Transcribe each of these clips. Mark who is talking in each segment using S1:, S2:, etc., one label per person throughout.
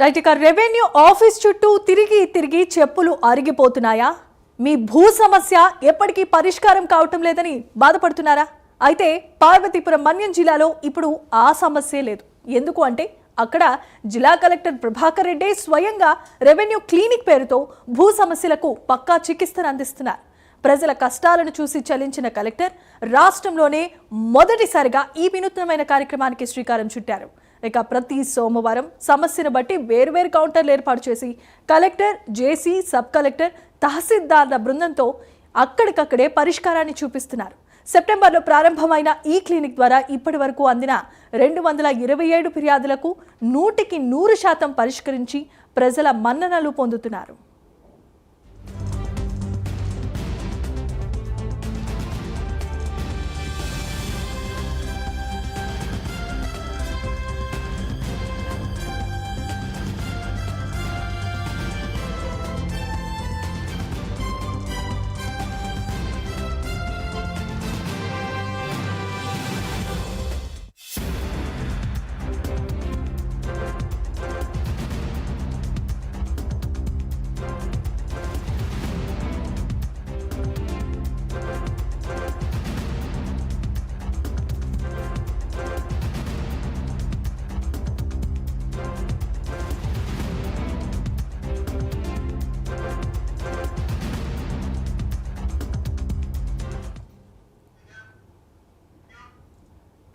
S1: Right, ఇక revenue office చుట్టూ తిరిగి తిరిగి చెప్పులు అరిగిపోతున్నాయా? మీ భూ సమస్య ఎప్పటికీ పరిష్కారం కావటం లేదని బాధపడుతున్నారా? అయితే పార్వతీపురం మన్యం జిల్లాలో ఇప్పుడు ఆ సమస్య లేదు. ఎందుకు అంటే అక్కడ జిల్లా కలెక్టర్ ప్రభాకర్ రెడ్డి స్వయంగా రెవెన్యూ క్లినిక్ పేరుతో భూ సమస్యలకు పక్కా చికిత్సను అందిస్తున్నారు. ప్రజల కష్టాలను చూసి చలించిన కలెక్టర్ రాష్ట్రంలోనే మొదటిసారిగా ఈ వినూత్నమైన కార్యక్రమానికి శ్రీకారం చుట్టారు. ఇక ప్రతి సోమవారం సమస్యను బట్టి వేర్వేరు కౌంటర్లు ఏర్పాటు చేసి కలెక్టర్, జేసీ, సబ్ కలెక్టర్, తహసీల్దార్ల బృందంతో అక్కడికక్కడే పరిష్కారాన్ని చూపిస్తున్నారు. సెప్టెంబర్లో ప్రారంభమైన ఈ క్లినిక్ ద్వారా ఇప్పటి వరకు అందిన 227 ఫిర్యాదులకు 100% పరిష్కరించి ప్రజల మన్ననలు పొందుతున్నారు.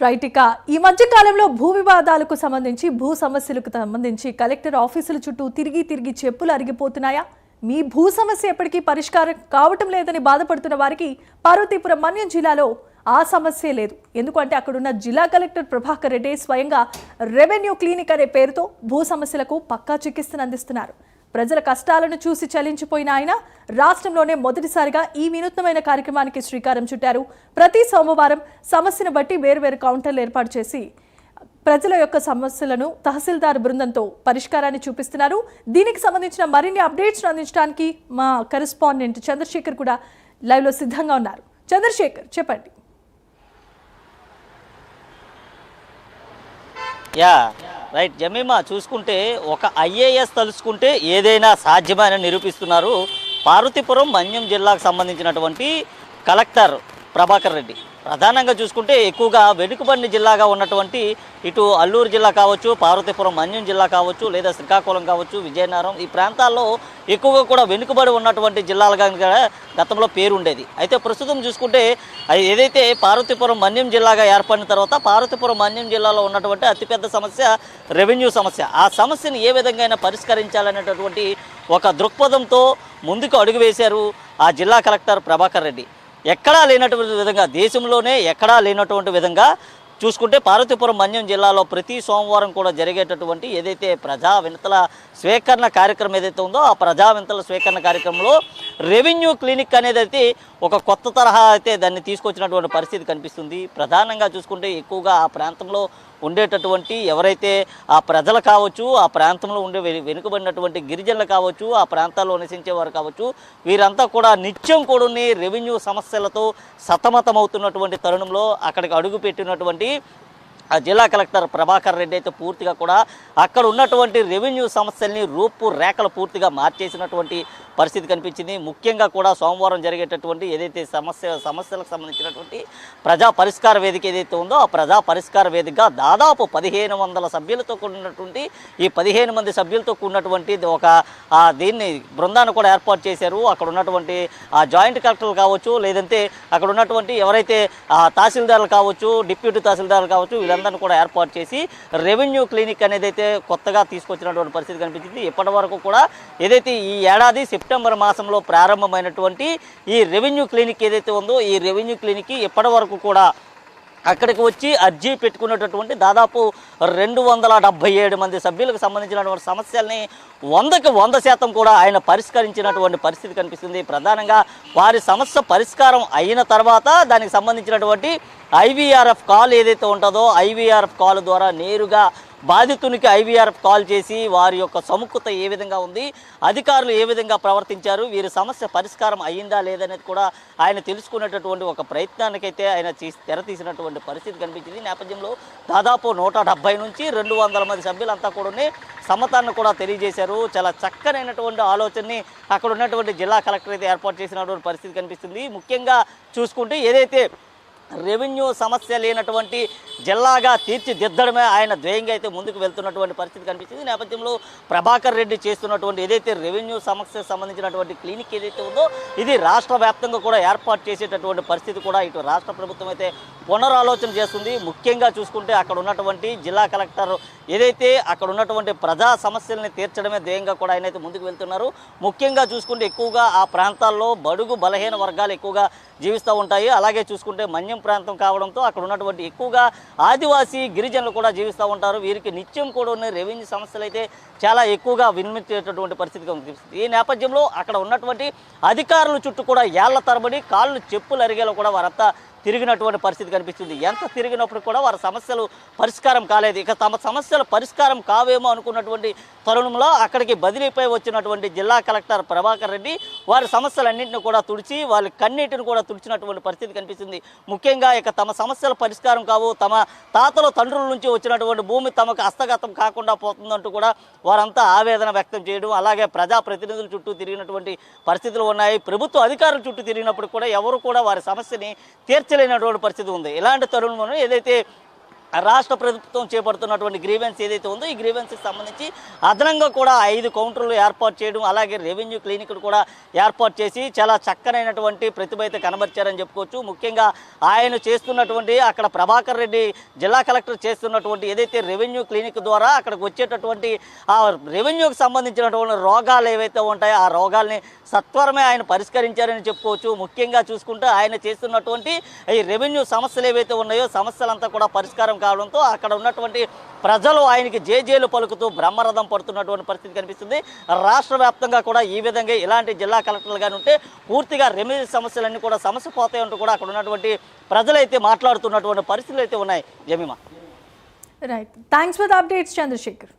S1: రైట్, ఇక ఈ మధ్య కాలంలో భూ వివాదాలకు సంబంధించి, భూ సమస్యలకు సంబంధించి కలెక్టర్ ఆఫీసుల చుట్టూ తిరిగి తిరిగి చెప్పులు అరిగిపోతున్నాయా? మీ భూ సమస్య ఎప్పటికీ పరిష్కారం కావటం లేదని బాధపడుతున్న వారికి పార్వతీపురం మన్యం జిల్లాలో ఆ సమస్య లేదు. ఎందుకంటే అక్కడున్న జిల్లా కలెక్టర్ ప్రభాకర్ రెడ్డి స్వయంగా రెవెన్యూ క్లినిక్ అనే పేరుతో భూ సమస్యలకు పక్కా చికిత్సను అందిస్తున్నారు. ప్రజల కష్టాలను చూసి చలించిపోయిన ఆయన రాష్ట్రంలోనే మొదటిసారిగా ఈ వినూత్నమైన కార్యక్రమానికి శ్రీకారం చుట్టారు. ప్రతి సోమవారం సమస్యను బట్టి వేర్వేరు కౌంటర్లు ఏర్పాటు చేసి ప్రజల యొక్క సమస్యలను తహసీల్దార్ బృందంతో పరిష్కారాన్ని చూపిస్తున్నారు. దీనికి సంబంధించిన మరిన్ని అప్డేట్స్ అందించడానికి మా కరెస్పాండెంట్ చంద్రశేఖర్ కూడా లైవ్లో సిద్ధంగా ఉన్నారు. చంద్రశేఖర్, చెప్పండి.
S2: రైట్ జమీమా, చూసుకుంటే ఒక ఐఏఎస్ తలుచుకుంటే ఏదైనా సాధ్యమని నిరూపిస్తున్నారు పార్వతీపురం మన్యం జిల్లాకు సంబంధించినటువంటి కలెక్టర్ ప్రభాకర్ రెడ్డి. ప్రధానంగా చూసుకుంటే ఎక్కువగా వెనుకబడిన జిల్లాగా ఉన్నటువంటి ఇటు అల్లూరు జిల్లా కావచ్చు, పార్వతీపురం మన్యం జిల్లా కావచ్చు, లేదా శ్రీకాకుళం కావచ్చు, విజయనగరం, ఈ ప్రాంతాల్లో ఎక్కువగా కూడా వెనుకబడి ఉన్నటువంటి జిల్లాలుగా గతంలో పేరు ఉండేది. అయితే ప్రస్తుతం చూసుకుంటే ఏదైతే పార్వతీపురం మన్యం జిల్లాగా ఏర్పడిన తర్వాత పార్వతీపురం మన్యం జిల్లాలో ఉన్నటువంటి అతిపెద్ద సమస్య రెవెన్యూ సమస్య. ఆ సమస్యను ఏ విధంగా పరిష్కరించాలనేటటువంటి ఒక దృక్పథంతో ముందుకు అడుగు వేశారు ఆ జిల్లా కలెక్టర్ ప్రభాకర్ రెడ్డి. ఎక్కడా లేనటువంటి విధంగా, దేశంలోనే ఎక్కడా లేనటువంటి విధంగా చూసుకుంటే పార్వతీపురం మన్యం జిల్లాలో ప్రతి సోమవారం కూడా జరిగేటటువంటి ఏదైతే ప్రజా వినతుల స్వీకరణ కార్యక్రమం ఏదైతే ఉందో ఆ ప్రజా వినతుల స్వీకరణ కార్యక్రమంలో రెవెన్యూ క్లినిక్ అనేది అయితే ఒక కొత్త తరహా అయితే దాన్ని తీసుకొచ్చినటువంటి పరిస్థితి కనిపిస్తుంది. ప్రధానంగా చూసుకుంటే ఎక్కువగా ఆ ప్రాంతంలో ఉండేటటువంటి ఎవరైతే ఆ ప్రజలు కావచ్చు, ఆ ప్రాంతంలో ఉండే వెనుకబడినటువంటి గిరిజనులు కావచ్చు, ఆ ప్రాంతాల్లో నివసించేవారు కావచ్చు, వీరంతా కూడా నిత్యం కూడా రెవెన్యూ సమస్యలతో సతమతమవుతున్నటువంటి తరుణంలో అక్కడికి అడుగు పెట్టినటువంటి ఆ జిల్లా కలెక్టర్ ప్రభాకర్ రెడ్డి అయితే పూర్తిగా కూడా అక్కడ ఉన్నటువంటి రెవెన్యూ సమస్యల్ని రూపురేఖలు పూర్తిగా మార్చేసినటువంటి పరిస్థితి కనిపించింది. ముఖ్యంగా కూడా సోమవారం జరిగేటటువంటి ఏదైతే సమస్యలకు సంబంధించినటువంటి ప్రజా పరిష్కార వేదిక ఏదైతే ఉందో ఆ ప్రజా పరిష్కార వేదికగా దాదాపు 1500 సభ్యులతో కూడినటువంటి ఈ 15 మంది సభ్యులతో కూడినటువంటి ఒక దీన్ని బృందాన్ని కూడా ఏర్పాటు చేశారు. అక్కడ ఉన్నటువంటి ఆ జాయింట్ కలెక్టర్లు కావచ్చు, లేదంటే అక్కడ ఉన్నటువంటి ఎవరైతే తహసీల్దార్లు కావచ్చు, డిప్యూటీ తహసీల్దార్లు కావచ్చు, వీళ్ళందరినీ కూడా ఏర్పాటు చేసి రెవెన్యూ క్లినిక్ అనేది అయితే కొత్తగా తీసుకొచ్చినటువంటి పరిస్థితి కనిపించింది. ఇప్పటి వరకు కూడా ఏదైతే ఈ ఏడాది సెప్టెంబర్ మాసంలో ప్రారంభమైనటువంటి ఈ రెవెన్యూ క్లినిక్ ఏదైతే ఉందో ఈ రెవెన్యూ క్లినిక్ ఇప్పటి వరకు కూడా అక్కడికి వచ్చి అర్జీ పెట్టుకున్నటువంటి దాదాపు 277 మంది సభ్యులకు సంబంధించినటువంటి సమస్యల్ని 100% కూడా ఆయన పరిష్కరించినటువంటి పరిస్థితి కనిపిస్తుంది. ప్రధానంగా వారి సమస్య పరిష్కారం అయిన తర్వాత దానికి సంబంధించినటువంటి IVRF కాల్ ఏదైతే ఉంటుందో IVRF కాల్ ద్వారా నేరుగా బాధితునికి IVRF కాల్ చేసి వారి యొక్క సముఖత ఏ విధంగా ఉంది, అధికారులు ఏ విధంగా ప్రవర్తించారు, వీరి సమస్య పరిష్కారం అయ్యిందా లేదనేది కూడా ఆయన తెలుసుకునేటటువంటి ఒక ప్రయత్నానికైతే ఆయన తెరతీసినటువంటి పరిస్థితి కనిపించింది. ఈ నేపథ్యంలో దాదాపు 170 నుంచి 200 మంది సభ్యులంతా కూడా సమ్మతాన్ని కూడా తెలియజేశారు. చాలా చక్కనైనటువంటి ఆలోచనని అక్కడ ఉన్నటువంటి జిల్లా కలెక్టర్ అయితే ఏర్పాటు చేసినటువంటి పరిస్థితి కనిపిస్తుంది. ముఖ్యంగా చూసుకుంటే ఏదైతే రెవెన్యూ సమస్య లేనటువంటి జిల్లాగా తీర్చిదిద్దడమే ఆయన ధ్యేయంగా అయితే ముందుకు వెళ్తున్నటువంటి పరిస్థితి కనిపించింది. ఈ నేపథ్యంలో ప్రభాకర్ రెడ్డి చేస్తున్నటువంటి ఏదైతే రెవెన్యూ సమస్యకు సంబంధించినటువంటి క్లినిక్ ఏదైతే ఉందో ఇది రాష్ట్ర వ్యాప్తంగా కూడా ఏర్పాటు చేసేటటువంటి పరిస్థితి కూడా ఇటు రాష్ట్ర ప్రభుత్వం అయితే పునరాలోచన చేస్తుంది. ముఖ్యంగా చూసుకుంటే అక్కడ ఉన్నటువంటి జిల్లా కలెక్టర్ ఏదైతే అక్కడ ఉన్నటువంటి ప్రజా సమస్యల్ని తీర్చడమే ధ్యేయంగా కూడా ఆయన అయితే ముందుకు వెళ్తున్నారు. ముఖ్యంగా చూసుకుంటే ఎక్కువగా ఆ ప్రాంతాల్లో బడుగు బలహీన వర్గాలు ఎక్కువగా జీవిస్తూ ఉంటాయి. అలాగే చూసుకుంటే మన్యం ప్రాంతం కావడంతో అక్కడ ఉన్నటువంటి ఎక్కువగా ఆదివాసీ గిరిజనులు కూడా జీవిస్తూ ఉంటారు. వీరికి నిత్యం కూడా ఉన్న రెవెన్యూ సమస్యలు అయితే చాలా ఎక్కువగా వినిపించేటటువంటి పరిస్థితి కనిపిస్తుంది. ఈ నేపథ్యంలో అక్కడ ఉన్నటువంటి అధికారుల చుట్టూ కూడా ఏళ్ల తరబడి కాళ్ళు చెప్పులు అరిగేలా కూడా వారంతా తిరిగినటువంటి పరిస్థితి కనిపిస్తుంది. ఎంత తిరిగినప్పుడు కూడా వారి సమస్యలు పరిష్కారం కాలేదు. ఇక తమ సమస్యలు పరిష్కారం కావేమో అనుకున్నటువంటి తరుణంలో అక్కడికి బదిలీపై వచ్చినటువంటి జిల్లా కలెక్టర్ ప్రభాకర్ రెడ్డి వారి సమస్యలన్నింటినీ కూడా తుడిచి వాళ్ళ కన్నీటిని కూడా తుడిచినటువంటి పరిస్థితి కనిపిస్తుంది. ముఖ్యంగా ఇక తమ సమస్యల పరిష్కారం కావు, తమ తాతల తండ్రుల నుంచి వచ్చినటువంటి భూమి తమకు హస్తగతం కాకుండా పోతుందంటూ కూడా వారంతా ఆవేదన వ్యక్తం చేయడం, అలాగే ప్రజాప్రతినిధుల చుట్టూ తిరిగినటువంటి పరిస్థితులు ఉన్నాయి. ప్రభుత్వ అధికారుల చుట్టూ తిరిగినప్పుడు కూడా ఎవరు కూడా వారి సమస్యని తీర్చలేనటువంటి పరిస్థితి ఉంది. ఇలాంటి తరుణంలో ఏదైతే రాష్ట్ర ప్రభుత్వం చేపడుతున్నటువంటి గ్రీవెన్స్ ఏదైతే ఉందో ఈ గ్రీవెన్స్కి సంబంధించి అదనంగా కూడా 5 కౌంటర్లు ఏర్పాటు చేయడం, అలాగే రెవెన్యూ క్లినిక్లు కూడా ఏర్పాటు చేసి చాలా చక్కనైనటువంటి ప్రతిభ అయితే కనబరిచారని చెప్పుకోవచ్చు. ముఖ్యంగా ఆయన చేస్తున్నటువంటి అక్కడ ప్రభాకర్ రెడ్డి జిల్లా కలెక్టర్ చేస్తున్నటువంటి ఏదైతే రెవెన్యూ క్లినిక్ ద్వారా అక్కడికి వచ్చేటటువంటి ఆ రెవెన్యూకి సంబంధించినటువంటి రోగాలు ఏవైతే ఉంటాయో ఆ రోగాల్ని సత్వరమే ఆయన పరిష్కరించారని చెప్పుకోవచ్చు. ముఖ్యంగా చూసుకుంటే ఆయన చేస్తున్నటువంటి ఈ రెవెన్యూ సమస్యలు ఏవైతే ఉన్నాయో సమస్యలంతా కూడా పరిష్కారం కావడంతో అక్కడ ఉన్నటువంటి ప్రజలు ఆయనకి జేజేలు పలుకుతూ బ్రహ్మరథం పడుతున్నటువంటి పరిస్థితి కనిపిస్తుంది. రాష్ట్ర వ్యాప్తంగా కూడా ఈ విధంగా ఇలాంటి జిల్లా కలెక్టర్లు కానీ ఉంటే పూర్తిగా రెవెన్యూ సమస్యలన్నీ కూడా సమస్య పోతాయంటూ కూడా అక్కడ ఉన్నటువంటి ప్రజలైతే మాట్లాడుతున్నటువంటి పరిస్థితులు అయితే ఉన్నాయి. Jemimah,
S1: right, thanks for the updates Chandrasekhar.